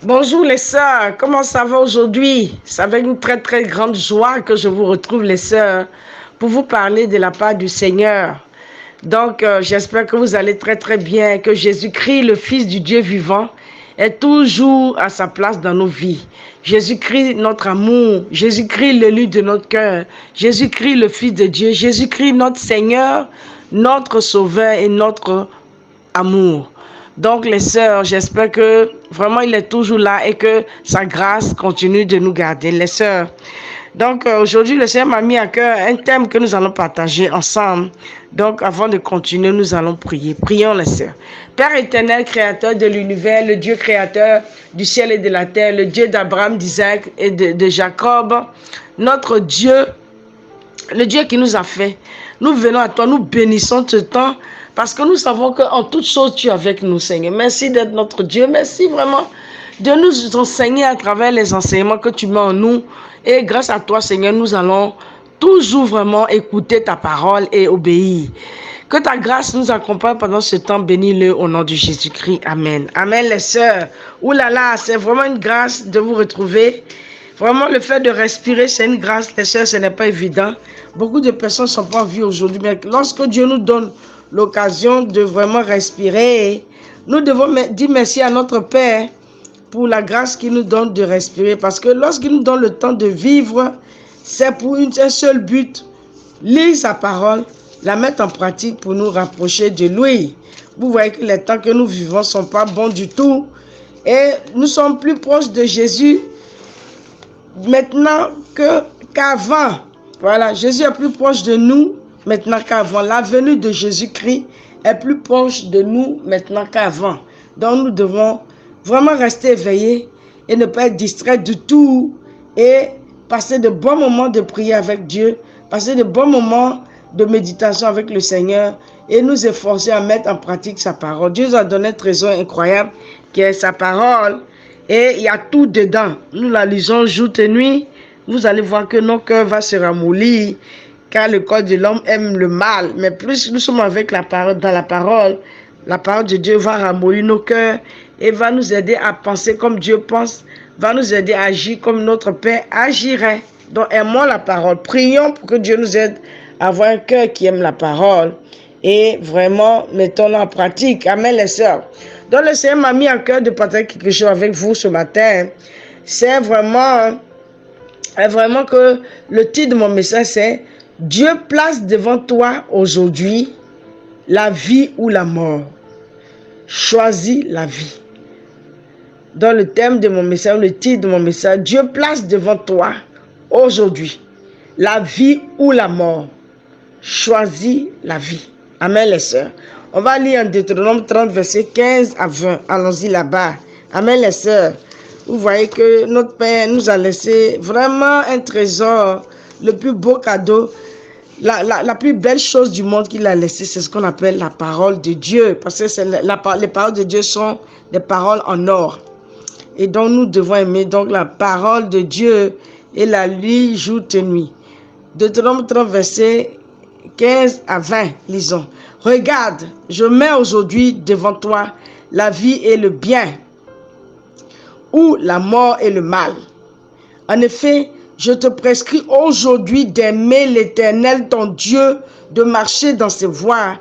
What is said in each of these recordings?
Bonjour les sœurs, comment ça va aujourd'hui? C'est avec une très très grande joie que je vous retrouve les sœurs pour vous parler de la part du Seigneur. Donc j'espère que vous allez très très bien, que Jésus-Christ, le Fils du Dieu vivant, est toujours à sa place dans nos vies. Jésus-Christ, notre amour, Jésus-Christ, l'élu de notre cœur, Jésus-Christ, le Fils de Dieu, Jésus-Christ, notre Seigneur, notre Sauveur et notre amour. Donc les sœurs, j'espère que vraiment il est toujours là et que sa grâce continue de nous garder, les sœurs. Donc aujourd'hui, le Seigneur m'a mis à cœur un thème que nous allons partager ensemble. Donc avant de continuer, nous allons prier. Prions les sœurs. Père éternel, créateur de l'univers, le Dieu créateur du ciel et de la terre, le Dieu d'Abraham, d'Isaac et de Jacob, notre Dieu, le Dieu qui nous a fait. Nous venons à toi, nous bénissons ce temps parce que nous savons qu'en toutes choses, tu es avec nous, Seigneur. Merci d'être notre Dieu. Merci vraiment de nous enseigner à travers les enseignements que tu mets en nous. Et grâce à toi, Seigneur, nous allons toujours vraiment écouter ta parole et obéir. Que ta grâce nous accompagne pendant ce temps. Bénis-le au nom de Jésus-Christ. Amen. Amen, les sœurs. Ouh là là, c'est vraiment une grâce de vous retrouver. Vraiment, le fait de respirer, c'est une grâce, les sœurs, ce n'est pas évident. Beaucoup de personnes ne sont pas en vie aujourd'hui, mais lorsque Dieu nous donne l'occasion de vraiment respirer, nous devons dire merci à notre Père pour la grâce qu'il nous donne de respirer. Parce que lorsqu'il nous donne le temps de vivre, c'est pour un seul but, lire sa parole, la mettre en pratique pour nous rapprocher de lui. Vous voyez que les temps que nous vivons ne sont pas bons du tout. Et nous sommes plus proches de Jésus maintenant qu'avant. Voilà, Jésus est plus proche de nous maintenant qu'avant. La venue de Jésus-Christ est plus proche de nous maintenant qu'avant. Donc nous devons vraiment rester éveillés et ne pas être distraits du tout et passer de bons moments de prière avec Dieu, passer de bons moments de méditation avec le Seigneur et nous efforcer à mettre en pratique sa parole. Dieu nous a donné un trésor incroyable qui est sa parole. Et il y a tout dedans. Nous la lisons jour et nuit. Vous allez voir que nos cœurs vont se ramollir. Car le corps de l'homme aime le mal. Mais plus nous sommes avec la parole, dans la parole de Dieu va ramollir nos cœurs et va nous aider à penser comme Dieu pense, va nous aider à agir comme notre Père agirait. Donc aimons la parole. Prions pour que Dieu nous aide à avoir un cœur qui aime la parole. Et vraiment, mettons-la en pratique. Amen, les sœurs. Donc, le Seigneur m'a mis à cœur de partager quelque chose avec vous ce matin. C'est vraiment que le titre de mon message, c'est « Dieu place devant toi aujourd'hui la vie ou la mort. Choisis la vie. » Dans le thème de mon message, le titre de mon message, « Dieu place devant toi aujourd'hui la vie ou la mort. Choisis la vie. » Amen, les sœurs. On va lire en Deutéronome 30, verset 15 à 20. Allons-y là-bas. Amen, les sœurs. Vous voyez que notre Père nous a laissé vraiment un trésor, le plus beau cadeau, la plus belle chose du monde qu'il a laissé, c'est ce qu'on appelle la parole de Dieu. Parce que les paroles de Dieu sont des paroles en or. Et donc nous devons aimer donc la parole de Dieu et la lire jour et nuit. Deutéronome 30, verset 15 à 20, lisons. Regarde, je mets aujourd'hui devant toi la vie et le bien, ou la mort et le mal. En effet, je te prescris aujourd'hui d'aimer l'Éternel, ton Dieu, de marcher dans ses voies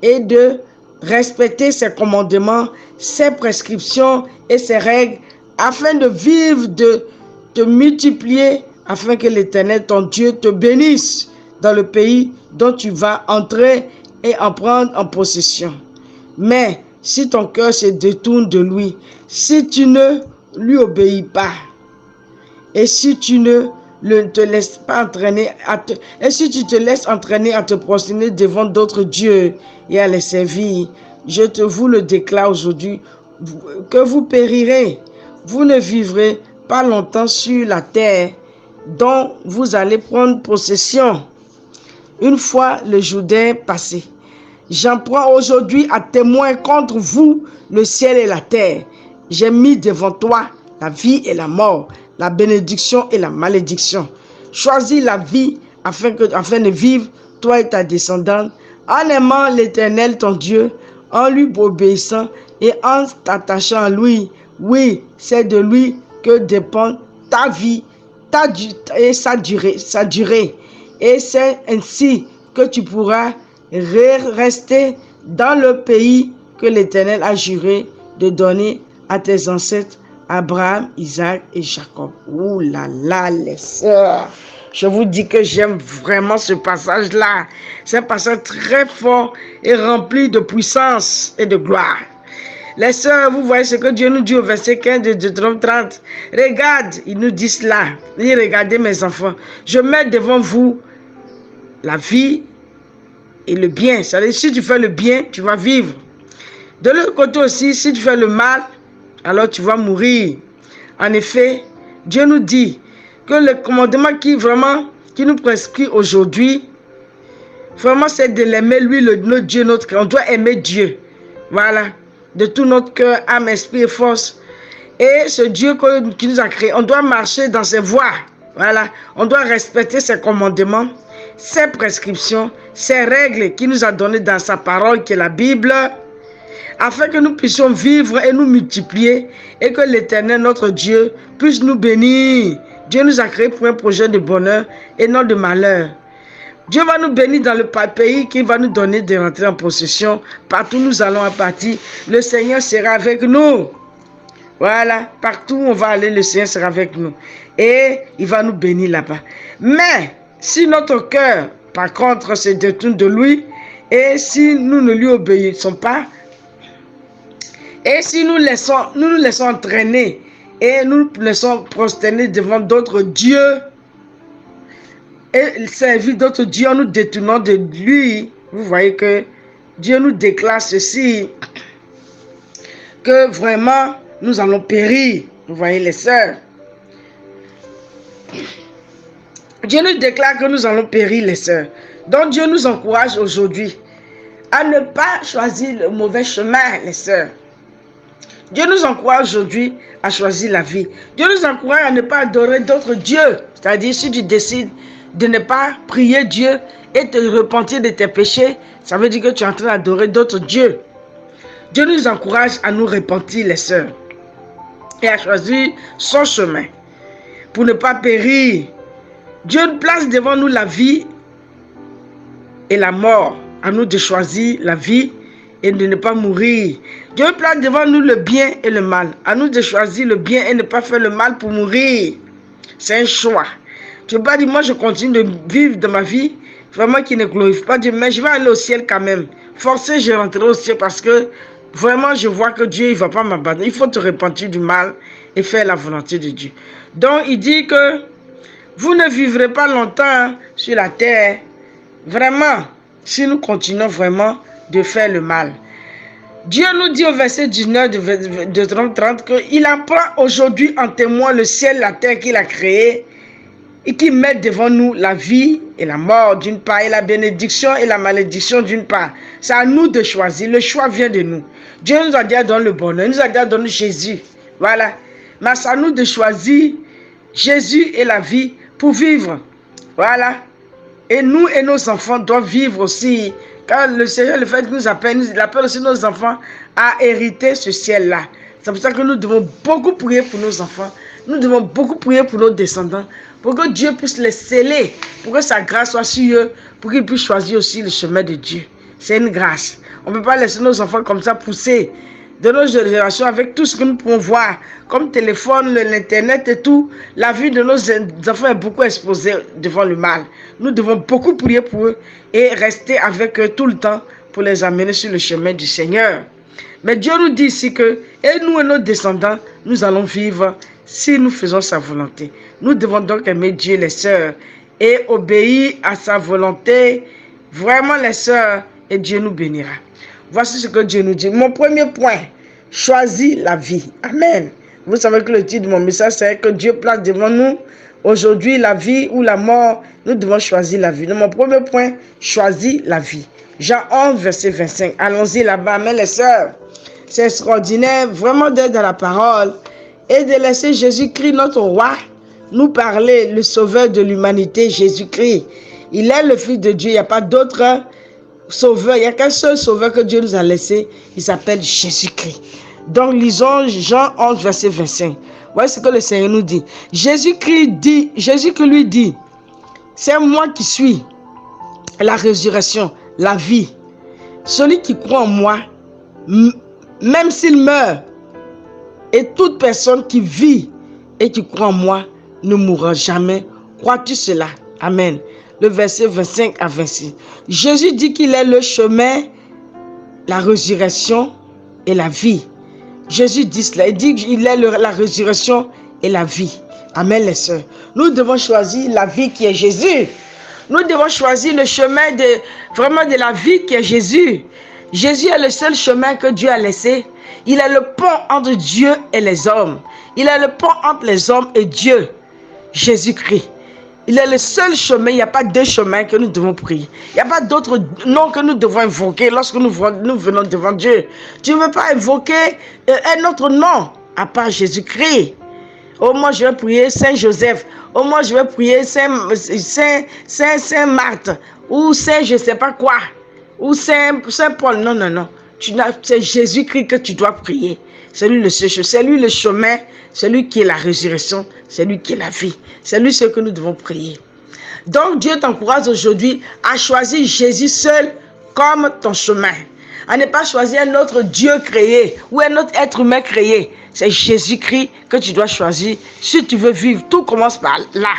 et de respecter ses commandements, ses prescriptions et ses règles, afin de vivre, de te multiplier, afin que l'Éternel, ton Dieu, te bénisse dans le pays dont tu vas entrer et en prendre en possession. Mais si ton cœur se détourne de lui, si tu ne lui obéis pas, et si tu ne te laisses pas entraîner et si tu te laisses entraîner à te prosterner devant d'autres dieux et à les servir, je vous le déclare aujourd'hui, que vous périrez. Vous ne vivrez pas longtemps sur la terre dont vous allez prendre possession. Une fois le Jourdain passé, j'en prends aujourd'hui à témoin contre vous le ciel et la terre. J'ai mis devant toi la vie et la mort, la bénédiction et la malédiction. Choisis la vie afin de vivre, toi et ta descendante, en aimant l'Éternel ton Dieu, en lui obéissant et en t'attachant à lui Oui, c'est de lui que dépend ta vie et sa durée. Et c'est ainsi que tu pourras rester dans le pays que l'Éternel a juré de donner à tes ancêtres, Abraham, Isaac et Jacob. Ouh là là, les sœurs. Je vous dis que j'aime vraiment ce passage-là. C'est un passage très fort et rempli de puissance et de gloire. Les sœurs, vous voyez ce que Dieu nous dit au verset 15 de Deutéronome 30. Regarde, il nous dit cela. Il dit, regardez mes enfants, je mets devant vous la vie et le bien. C'est-à-dire, si tu fais le bien, tu vas vivre. De l'autre côté aussi, si tu fais le mal, alors tu vas mourir. En effet, Dieu nous dit que le commandement qui nous prescrit aujourd'hui, vraiment c'est de l'aimer lui, notre Dieu, notre cœur. On doit aimer Dieu. Voilà. De tout notre cœur, âme, esprit et force. Et ce Dieu qui nous a créé, on doit marcher dans ses voies. Voilà. On doit respecter ses commandements, ses prescriptions, ses règles qu'il nous a données dans sa parole, qui est la Bible, afin que nous puissions vivre et nous multiplier et que l'Éternel, notre Dieu, puisse nous bénir. Dieu nous a créés pour un projet de bonheur et non de malheur. Dieu va nous bénir dans le pays qu'il va nous donner de rentrer en possession. Partout où nous allons à partir, le Seigneur sera avec nous. Voilà, partout où on va aller, le Seigneur sera avec nous. Et il va nous bénir là-bas. Mais si notre cœur, par contre, se détourne de lui, et si nous ne lui obéissons pas, et si nous nous laissons entraîner, et nous nous laissons prosterner devant d'autres dieux, et servir d'autres dieux en nous détournant de lui, vous voyez que Dieu nous déclare ceci, que vraiment nous allons périr. Vous voyez les sœurs. Dieu nous déclare que nous allons périr les sœurs. Donc Dieu nous encourage aujourd'hui à ne pas choisir le mauvais chemin, les sœurs. Dieu nous encourage aujourd'hui à choisir la vie. Dieu nous encourage à ne pas adorer d'autres dieux. C'est-à-dire, si tu décides de ne pas prier Dieu et te repentir de tes péchés, ça veut dire que tu es en train d'adorer d'autres dieux. Dieu nous encourage à nous repentir, les sœurs, et à choisir son chemin pour ne pas périr. Dieu place devant nous la vie et la mort. À nous de choisir la vie et de ne pas mourir. Dieu place devant nous le bien et le mal. À nous de choisir le bien et ne pas faire le mal pour mourir. C'est un choix. Tu ne peux pas dire, moi je continue de vivre de ma vie, vraiment qui ne glorifie pas Dieu, mais je vais aller au ciel quand même. Forcé, je rentrerai au ciel parce que vraiment je vois que Dieu ne va pas m'abandonner. Il faut te repentir du mal et faire la volonté de Dieu. Donc il dit que vous ne vivrez pas longtemps sur la terre, vraiment, si nous continuons vraiment de faire le mal. Dieu nous dit au verset 19 de 30 qu'il en prend aujourd'hui en témoin le ciel, la terre qu'il a créée et qui met devant nous la vie et la mort d'une part et la bénédiction et la malédiction d'une part. C'est à nous de choisir. Le choix vient de nous. Dieu nous a déjà donné le bonheur, il nous a déjà donné Jésus. Voilà. Mais c'est à nous de choisir Jésus et la vie pour vivre. Voilà. Et nous et nos enfants doivent vivre aussi. Car le Seigneur, le fait qu'il nous appelle, il appelle aussi nos enfants à hériter ce ciel-là. C'est pour ça que nous devons beaucoup prier pour nos enfants. Nous devons beaucoup prier pour nos descendants. Pour que Dieu puisse les sceller. Pour que sa grâce soit sur eux. Pour qu'ils puissent choisir aussi le chemin de Dieu. C'est une grâce. On ne peut pas laisser nos enfants comme ça pousser de nos générations avec tout ce que nous pouvons voir. Comme téléphone, l'internet et tout. La vie de nos enfants est beaucoup exposée devant le mal. Nous devons beaucoup prier pour eux. Et rester avec eux tout le temps. Pour les amener sur le chemin du Seigneur. Mais Dieu nous dit ici que, et nous et nos descendants, nous allons vivre si nous faisons sa volonté. Nous devons donc aimer Dieu, les sœurs, et obéir à sa volonté. Vraiment, les sœurs, et Dieu nous bénira. Voici ce que Dieu nous dit. Mon premier point, choisis la vie. Amen. Vous savez que le titre de mon message, c'est que Dieu place devant nous aujourd'hui la vie ou la mort. Nous devons choisir la vie. Donc, mon premier point, choisis la vie. Jean 11, verset 25. Allons-y là-bas. Amen, les sœurs. C'est extraordinaire, vraiment d'être dans la parole et de laisser Jésus-Christ, notre roi, nous parler, le sauveur de l'humanité, Jésus-Christ. Il est le Fils de Dieu, il n'y a pas d'autre sauveur, il n'y a qu'un seul sauveur que Dieu nous a laissé, il s'appelle Jésus-Christ. Donc lisons Jean 11, verset 25. Voyez ce que le Seigneur nous dit. Jésus lui dit, c'est moi qui suis la résurrection, la vie. Celui qui croit en moi, même s'il meurt, et toute personne qui vit et qui croit en moi ne mourra jamais. Crois-tu cela? Amen. Le verset 25 à 26. Jésus dit qu'il est le chemin, la résurrection et la vie. Jésus dit cela. Il dit qu'il est la résurrection et la vie. Amen, les sœurs. Nous devons choisir la vie qui est Jésus. Nous devons choisir le chemin de la vie qui est Jésus. Jésus est le seul chemin que Dieu a laissé. Il est le pont entre Dieu et les hommes. Il est le pont entre les hommes et Dieu, Jésus-Christ. Il est le seul chemin. Il n'y a pas deux chemins que nous devons prier. Il n'y a pas d'autres noms que nous devons invoquer lorsque nous venons devant Dieu. Tu ne veux pas invoquer un autre nom à part Jésus-Christ. Oh, moi, je vais prier Saint Joseph. Oh, moi, je vais prier Saint Marthe. Ou Saint je ne sais pas quoi. Ou Saint Paul. Non, non, non. C'est Jésus-Christ que tu dois prier. C'est lui le chemin. C'est lui qui est la résurrection. C'est lui qui est la vie. C'est lui ce que nous devons prier. Donc, Dieu t'encourage aujourd'hui à choisir Jésus seul comme ton chemin. À ne pas choisir un autre Dieu créé ou un autre être humain créé. C'est Jésus-Christ que tu dois choisir si tu veux vivre. Tout commence par là.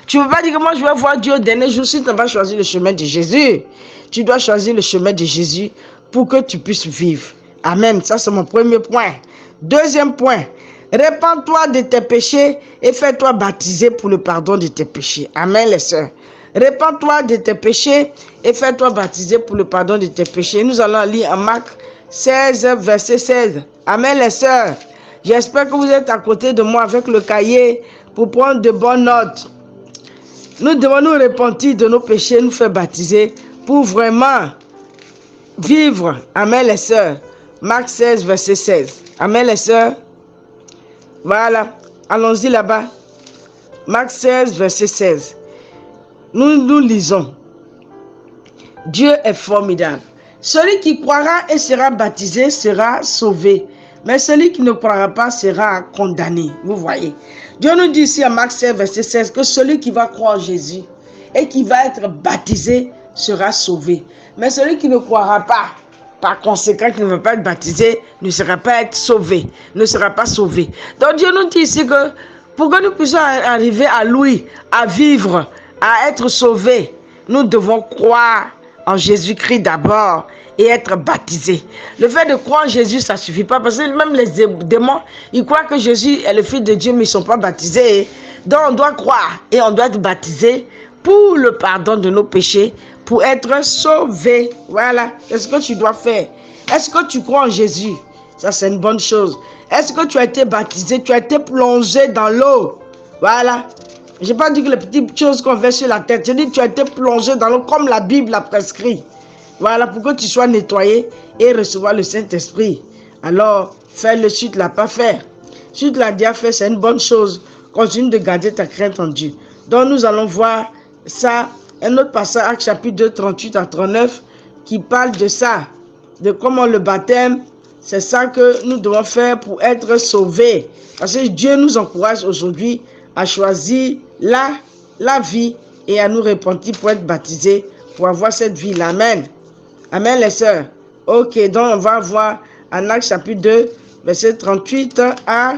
Tu ne peux pas dire que moi je vais voir Dieu au dernier jour si tu n'as pas choisi le chemin de Jésus. Tu dois choisir le chemin de Jésus pour que tu puisses vivre. Amen. Ça, c'est mon premier point. Deuxième point. Répands-toi de tes péchés et fais-toi baptiser pour le pardon de tes péchés. Amen, les sœurs. Répands-toi de tes péchés et fais-toi baptiser pour le pardon de tes péchés. Nous allons lire en Marc 16, verset 16. Amen, les sœurs. J'espère que vous êtes à côté de moi avec le cahier pour prendre de bonnes notes. Nous devons nous repentir de nos péchés, nous faire baptiser pour vraiment vivre. Amen, les sœurs. Marc 16, verset 16. Amen, les sœurs. Voilà. Allons-y là-bas. Marc 16, verset 16. Nous lisons. Dieu est formidable. Celui qui croira et sera baptisé sera sauvé. Mais celui qui ne croira pas sera condamné. Vous voyez. Dieu nous dit ici en Marc 16, verset 16 que celui qui va croire en Jésus et qui va être baptisé sera sauvé. Mais celui qui ne croira pas, par conséquent, qui ne veut pas être baptisé, ne sera pas sauvé. Ne sera pas sauvé. Donc Dieu nous dit ici que pour que nous puissions arriver à lui, à vivre, à être sauvés, nous devons croire en Jésus-Christ d'abord et être baptisés. Le fait de croire en Jésus, ça ne suffit pas parce que même les démons, ils croient que Jésus est le Fils de Dieu, mais ils ne sont pas baptisés. Donc on doit croire et on doit être baptisé pour le pardon de nos péchés, pour être sauvés. Voilà, c'est ce que tu dois faire. Est-ce que tu crois en Jésus? Ça, c'est une bonne chose. Est-ce que tu as été baptisé? Tu as été plongé dans l'eau? Voilà. Je n'ai pas dit que les petites choses qu'on fait sur la tête. J'ai dit que tu as été plongé dans l'eau comme la Bible l'a prescrit. Voilà, pour que tu sois nettoyé et recevoir le Saint-Esprit. Alors, fais-le si tu ne l'as pas fait. Si tu l'as déjà fait, c'est une bonne chose. Continue de garder ta crainte en Dieu. Donc, nous allons voir ça. Un autre passage, Actes chapitre 2, 38 à 39, qui parle de ça. De comment le baptême, c'est ça que nous devons faire pour être sauvés. Parce que Dieu nous encourage aujourd'hui à choisir la vie et à nous repentir pour être baptisés, pour avoir cette vie-là. Amen. Amen, les sœurs. Ok, donc on va voir en Actes chapitre 2, verset 38 à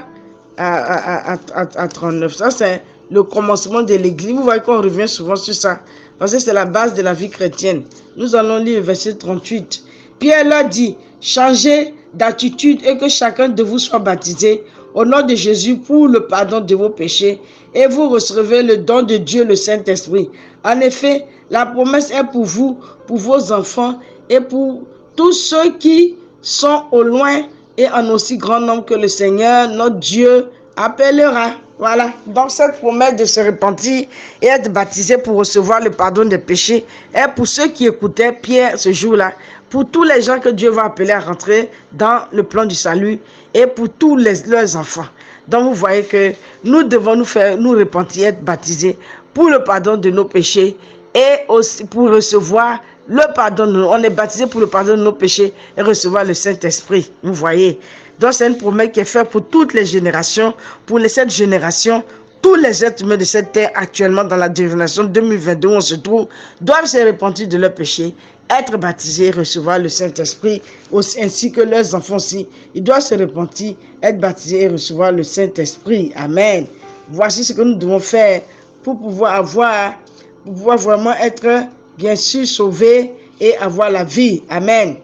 39. Ça, c'est le commencement de l'Église. Vous voyez qu'on revient souvent sur ça. Parce que c'est la base de la vie chrétienne. Nous allons lire le verset 38. Pierre leur dit, changez d'attitude et que chacun de vous soit baptisé au nom de Jésus pour le pardon de vos péchés et vous recevrez le don de Dieu, le Saint-Esprit. En effet, la promesse est pour vous, pour vos enfants et pour tous ceux qui sont au loin et en aussi grand nombre que le Seigneur, notre Dieu, appellera. Voilà. Donc cette promesse de se repentir et être baptisé pour recevoir le pardon des péchés est pour ceux qui écoutaient Pierre ce jour-là, pour tous les gens que Dieu va appeler à rentrer dans le plan du salut et pour tous leurs enfants. Donc vous voyez que nous devons nous repentir, être baptisés pour le pardon de nos péchés et aussi pour recevoir le pardon. On est baptisé pour le pardon de nos péchés et recevoir le Saint-Esprit. Vous voyez. Donc c'est une promesse qui est faite pour toutes les générations, pour cette génération. Tous les êtres humains de cette terre actuellement dans la génération 2022 où on se trouve doivent se repentir de leurs péchés, être baptisés, recevoir le Saint-Esprit, ainsi que leurs enfants aussi. Ils doivent se repentir, être baptisés et recevoir le Saint-Esprit. Amen. Voici ce que nous devons faire pour pouvoir vraiment être bien sûr sauvés et avoir la vie. Amen.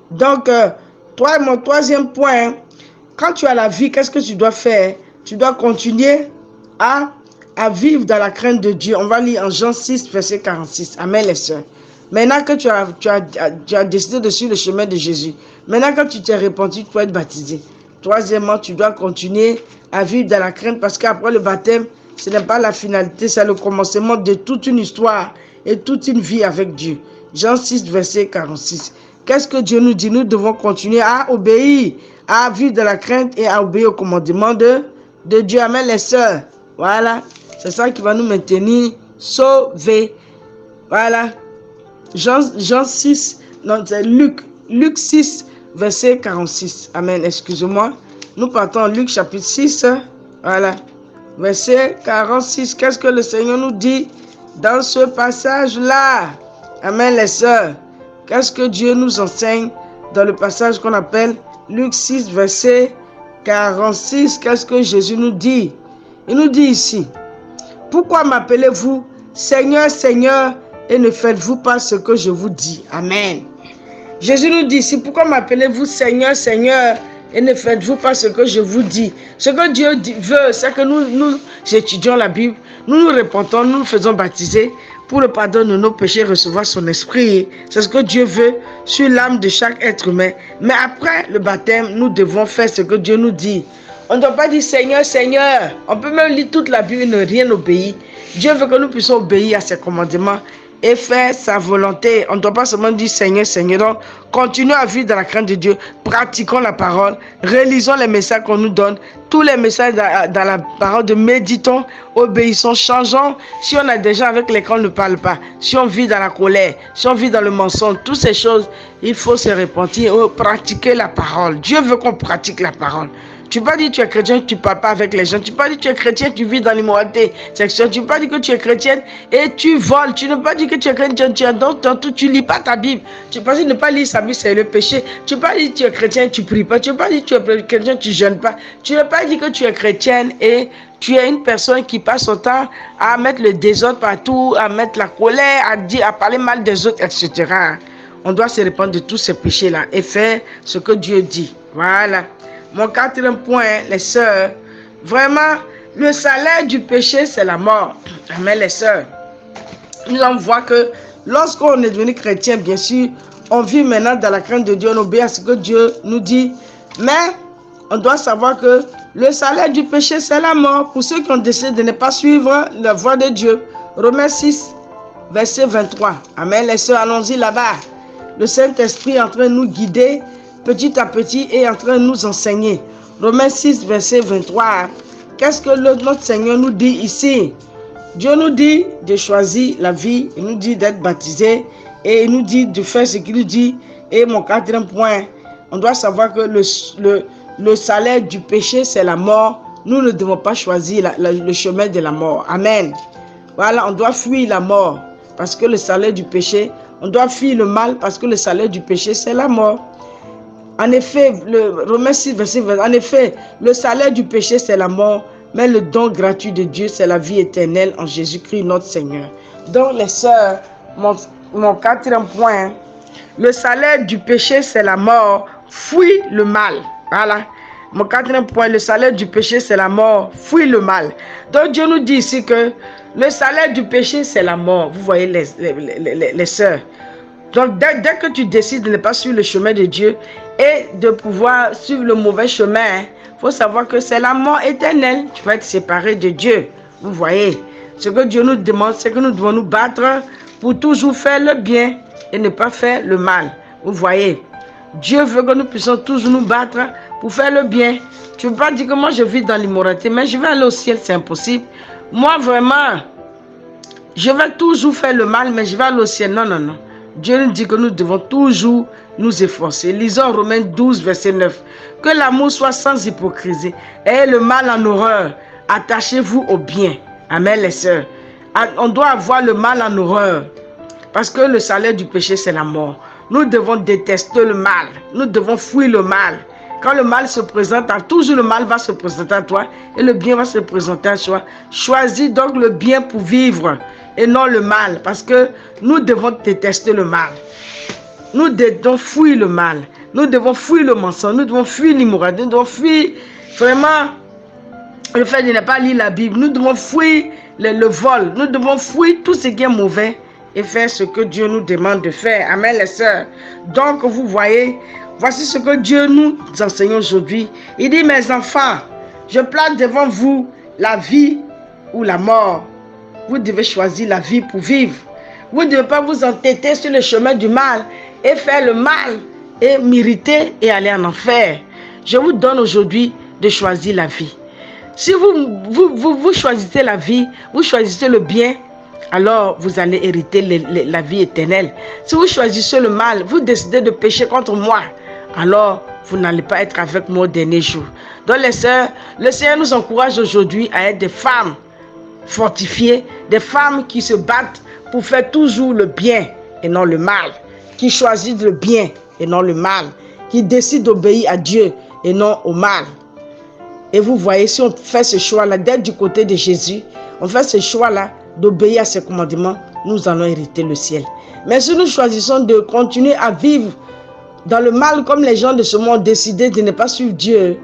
Donc, mon troisième point, quand tu as la vie, qu'est-ce que tu dois faire? Tu dois continuer à vivre dans la crainte de Dieu. On va lire en Jean 6, verset 46. Amen, les sœurs. Maintenant que tu as décidé de suivre le chemin de Jésus, maintenant que tu t'es repenti, tu peux être baptisé. Troisièmement, tu dois continuer à vivre dans la crainte parce qu'après le baptême, ce n'est pas la finalité, c'est le commencement de toute une histoire et toute une vie avec Dieu. Jean 6, verset 46. Qu'est-ce que Dieu nous dit? Nous devons continuer à obéir, à vivre dans la crainte et à obéir au commandement de Dieu. Amen, les sœurs. Voilà, c'est ça qui va nous maintenir sauvés. Voilà. Jean 6, non, c'est Luc 6, verset 46. Amen, excusez-moi. Nous partons en Luc chapitre 6, voilà, verset 46. Qu'est-ce que le Seigneur nous dit dans ce passage-là? Amen, les sœurs. Qu'est-ce que Dieu nous enseigne dans le passage qu'on appelle Luc 6, verset 46? Qu'est-ce que Jésus nous dit? Il nous dit ici, pourquoi m'appelez-vous Seigneur, Seigneur, et ne faites-vous pas ce que je vous dis? Amen. Jésus nous dit ici, pourquoi m'appelez-vous Seigneur, Seigneur, et ne faites-vous pas ce que je vous dis? Ce que Dieu veut, c'est que nous étudions la Bible, nous nous repentons, nous nous faisons baptiser pour le pardon de nos péchés, recevoir son esprit. C'est ce que Dieu veut sur l'âme de chaque être humain. Mais après le baptême, nous devons faire ce que Dieu nous dit. On ne doit pas dire Seigneur, Seigneur. On peut même lire toute la Bible et ne rien obéir. Dieu veut que nous puissions obéir à ses commandements et faire sa volonté. On ne doit pas seulement dire Seigneur, Seigneur. Donc, continuons à vivre dans la crainte de Dieu. Pratiquons la parole. Réalisons les messages qu'on nous donne. Tous les messages dans la parole de méditons, obéissons, changeons. Si on a des gens avec lesquels on ne parle pas, si on vit dans la colère, si on vit dans le mensonge, toutes ces choses, il faut se repentir et pratiquer la parole. Dieu veut qu'on pratique la parole. Tu ne peux pas dire que tu es chrétien, tu ne parles pas avec les gens. Tu ne peux pas dire que tu es chrétien, tu vis dans l'immoralité sexuelle. Tu ne peux pas dire que tu es chrétienne et tu voles. Tu ne peux pas dire que tu es chrétien, tu ne lis pas ta Bible. Tu ne peux pas dire ne pas lire sa Bible, c'est le péché. Tu ne peux pas dire que tu es chrétien, tu ne pries pas. Tu ne peux pas dire que tu es chrétien, tu ne jeûnes pas. Tu ne peux pas dire que tu es chrétienne et tu es une personne qui passe son temps à mettre le désordre partout, à mettre la colère, à parler mal des autres, etc. On doit se répandre de tous ces péchés-là et faire ce que Dieu dit. Voilà. Mon quatrième point, les sœurs, vraiment, le salaire du péché, c'est la mort. Amen, les sœurs. Nous allons voir que lorsqu'on est devenu chrétien, bien sûr, on vit maintenant dans la crainte de Dieu, on obéit à ce que Dieu nous dit. Mais on doit savoir que le salaire du péché, c'est la mort. Pour ceux qui ont décidé de ne pas suivre la voie de Dieu. Romains 6, verset 23. Amen, les sœurs, allons-y là-bas. Le Saint-Esprit est en train de nous guider petit à petit et en train de nous enseigner. Romains 6, verset 23. Qu'est-ce que notre Seigneur nous dit ici? Dieu nous dit de choisir la vie, il nous dit d'être baptisé et il nous dit de faire ce qu'il nous dit. Et mon quatrième point, on doit savoir que le salaire du péché, c'est la mort. Nous ne devons pas choisir le chemin de la mort. Amen. Voilà, on doit fuir la mort parce que le salaire du péché, on doit fuir le mal parce que le salaire du péché, c'est la mort. En effet, Romains 6, verset 20, en effet, le salaire du péché, c'est la mort, mais le don gratuit de Dieu, c'est la vie éternelle en Jésus-Christ, notre Seigneur. Donc, les sœurs, mon quatrième point, le salaire du péché, c'est la mort, fuis le mal. Voilà. Mon quatrième point, le salaire du péché, c'est la mort, fuis le mal. Donc, Dieu nous dit ici que le salaire du péché, c'est la mort. Vous voyez, les sœurs. Donc, dès que tu décides de ne pas suivre le chemin de Dieu et de pouvoir suivre le mauvais chemin, il faut savoir que c'est la mort éternelle. Tu vas être séparé de Dieu. Vous voyez, ce que Dieu nous demande, c'est que nous devons nous battre pour toujours faire le bien et ne pas faire le mal. Vous voyez, Dieu veut que nous puissions toujours nous battre pour faire le bien. Tu ne peux pas dire que moi je vis dans l'immoralité, mais je vais aller au ciel, c'est impossible. Moi, vraiment, je vais toujours faire le mal, mais je vais aller au ciel. Non, non, non. Dieu nous dit que nous devons toujours nous efforcer. Lisons Romains 12, verset 9. Que l'amour soit sans hypocrisie. Ayez le mal en horreur. Attachez-vous au bien. Amen, les sœurs. On doit avoir le mal en horreur. Parce que le salaire du péché, c'est la mort. Nous devons détester le mal. Nous devons fuir le mal. Quand le mal se présente, toujours le mal va se présenter à toi et le bien va se présenter à toi. Choisis donc le bien pour vivre et non le mal. Parce que nous devons détester le mal. Nous devons fuir le mal. Nous devons fuir le mensonge. Nous devons fuir l'immoralité. Nous devons fuir vraiment le fait de ne pas lire la Bible. Nous devons fuir le vol. Nous devons fuir tout ce qui est mauvais et faire ce que Dieu nous demande de faire. Amen, les sœurs. Donc, vous voyez, voici ce que Dieu nous enseigne aujourd'hui. Il dit, mes enfants, je place devant vous la vie ou la mort. Vous devez choisir la vie pour vivre. Vous ne devez pas vous entêter sur le chemin du mal et faire le mal et mériter et aller en enfer. Je vous donne aujourd'hui de choisir la vie. Si vous choisissez la vie, vous choisissez le bien, alors vous allez hériter la vie éternelle. Si vous choisissez le mal, vous décidez de pécher contre moi, alors vous n'allez pas être avec moi au dernier jour. Donc les sœurs, le Seigneur nous encourage aujourd'hui à être des femmes fortifiées, des femmes qui se battent pour faire toujours le bien et non le mal, qui choisissent le bien et non le mal, qui décident d'obéir à Dieu et non au mal. Et vous voyez, si on fait ce choix-là, d'être du côté de Jésus, on fait ce choix-là d'obéir à ses commandements, nous allons hériter le ciel. Mais si nous choisissons de continuer à vivre dans le mal comme les gens de ce monde ont décidé de ne pas suivre Dieu,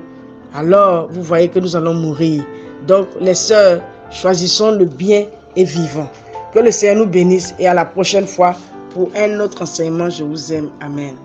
alors vous voyez que nous allons mourir. Donc les sœurs, choisissons le bien et vivons. Que le Seigneur nous bénisse et à la prochaine fois pour un autre enseignement. Je vous aime. Amen.